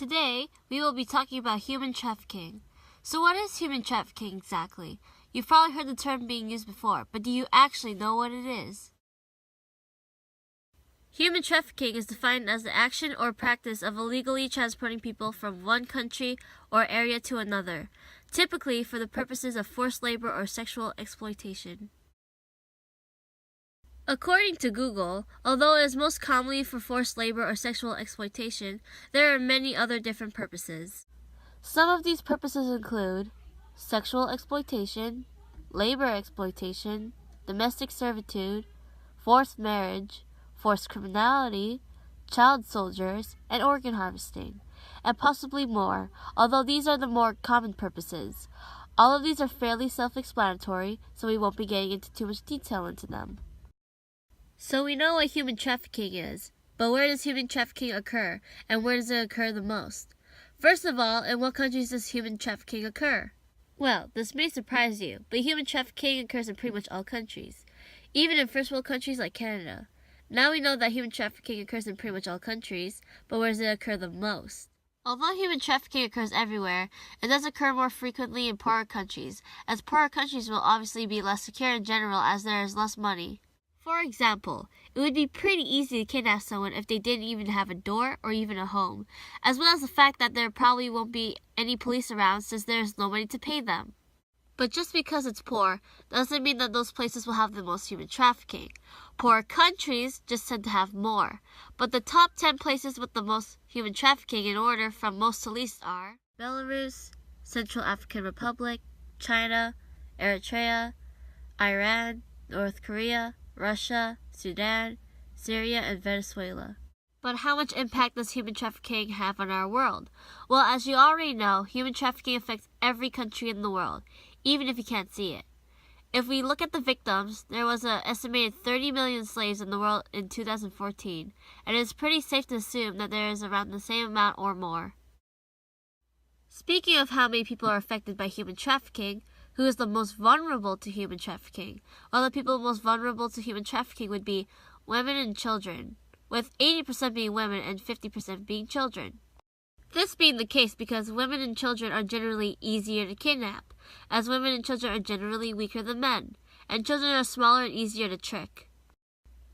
Today, we will be talking about human trafficking. So what is human trafficking exactly? You've probably heard the term being used before, but do you actually know what it is? Human trafficking is defined as the action or practice of illegally transporting people from one country or area to another, typically for the purposes of forced labor or sexual exploitation. According to Google, although it is most commonly for forced labor or sexual exploitation, there are many other different purposes. Some of these purposes include sexual exploitation, labor exploitation, domestic servitude, forced marriage, forced criminality, child soldiers, and organ harvesting, and possibly more, although these are the more common purposes. All of these are fairly self-explanatory, so we won't be getting into too much detail into them. So we know what human trafficking is, but where does human trafficking occur, and where does it occur the most? First of all, in what countries does human trafficking occur? Well, this may surprise you, but human trafficking occurs in pretty much all countries, even in first world countries like Canada. Now we know that human trafficking occurs in pretty much all countries, but where does it occur the most? Although human trafficking occurs everywhere, it does occur more frequently in poorer countries, as poorer countries will obviously be less secure in general as there is less money. For example, it would be pretty easy to kidnap someone if they didn't even have a door or even a home, as well as the fact that there probably won't be any police around since there is nobody to pay them. But just because it's poor doesn't mean that those places will have the most human trafficking. Poorer countries just tend to have more, but the top 10 places with the most human trafficking in order from most to least are Belarus, Central African Republic, China, Eritrea, Iran, North Korea, Russia, Sudan, Syria, and Venezuela. But how much impact does human trafficking have on our world? Well, as you already know, human trafficking affects every country in the world, even if you can't see it. If we look at the victims, there was an estimated 30 million slaves in the world in 2014, and it's pretty safe to assume that there is around the same amount or more. Speaking of how many people are affected by human trafficking, who is the most vulnerable to human trafficking? Well, the people most vulnerable to human trafficking would be women and children, with 80% being women and 50% being children. This being the case because women and children are generally easier to kidnap, as women and children are generally weaker than men, and children are smaller and easier to trick.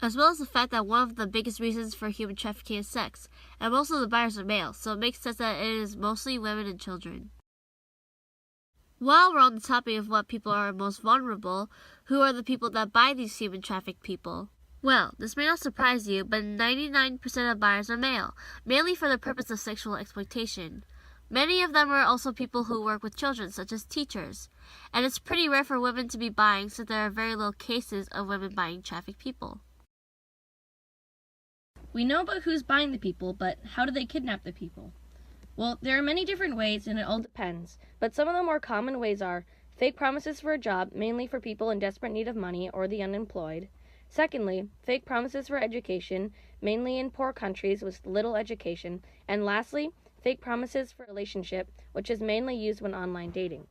As well as the fact that one of the biggest reasons for human trafficking is sex, and most of the buyers are male, so it makes sense that it is mostly women and children. While we're on the topic of what people are most vulnerable, who are the people that buy these human trafficked people? Well, this may not surprise you, but 99% of buyers are male, mainly for the purpose of sexual exploitation. Many of them are also people who work with children, such as teachers, and it's pretty rare for women to be buying, so there are very little cases of women buying trafficked people. We know about who's buying the people, but how do they kidnap the people? Well, there are many different ways, and it all depends, but some of the more common ways are fake promises for a job, mainly for people in desperate need of money or the unemployed. Secondly, fake promises for education, mainly in poor countries with little education. And lastly, fake promises for a relationship, which is mainly used when online dating.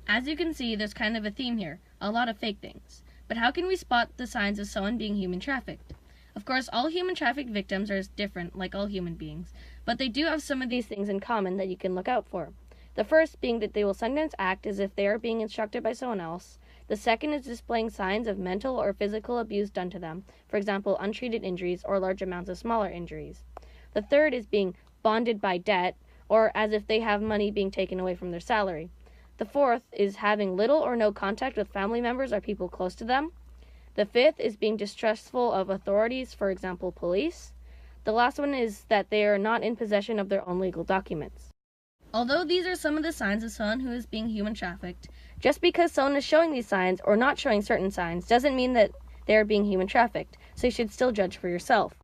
As you can see, there's kind of a theme here, a lot of fake things. But how can we spot the signs of someone being human trafficked? Of course, all human trafficked victims are different, like all human beings, but they do have some of these things in common that you can look out for. The first being that they will sometimes act as if they are being instructed by someone else. The second is displaying signs of mental or physical abuse done to them, for example, untreated injuries or large amounts of smaller injuries. The third is being bonded by debt, or as if they have money being taken away from their salary. The fourth is having little or no contact with family members or people close to them. The fifth is being distrustful of authorities, for example, police. The last one is that they are not in possession of their own legal documents. Although these are some of the signs of someone who is being human trafficked, just because someone is showing these signs or not showing certain signs doesn't mean that they are being human trafficked, so you should still judge for yourself.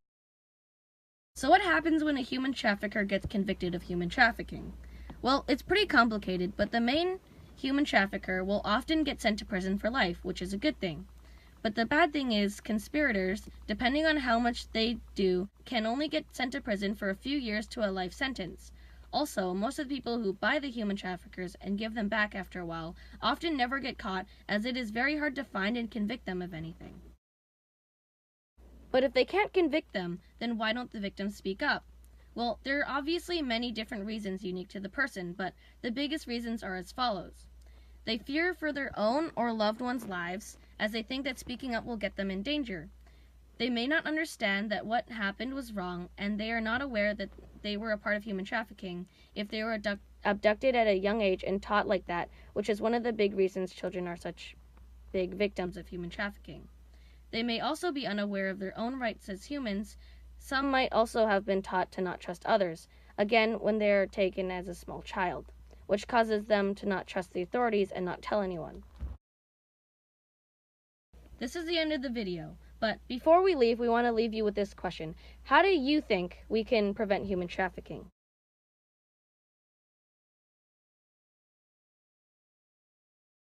So what happens when a human trafficker gets convicted of human trafficking? Well, it's pretty complicated, but the main human trafficker will often get sent to prison for life, which is a good thing. But the bad thing is, conspirators, depending on how much they do, can only get sent to prison for a few years to a life sentence. Also, most of the people who buy the human traffickers and give them back after a while often never get caught, as it is very hard to find and convict them of anything. But if they can't convict them, then why don't the victims speak up? Well, there are obviously many different reasons unique to the person, but the biggest reasons are as follows. They fear for their own or loved ones' lives, as they think that speaking up will get them in danger. They may not understand that what happened was wrong, and they are not aware that they were a part of human trafficking if they were abducted at a young age and taught like that, which is one of the big reasons children are such big victims of human trafficking. They may also be unaware of their own rights as humans. Some might also have been taught to not trust others, again when they are taken as a small child, which causes them to not trust the authorities and not tell anyone. This is the end of the video, but before we leave, we want to leave you with this question. How do you think we can prevent human trafficking?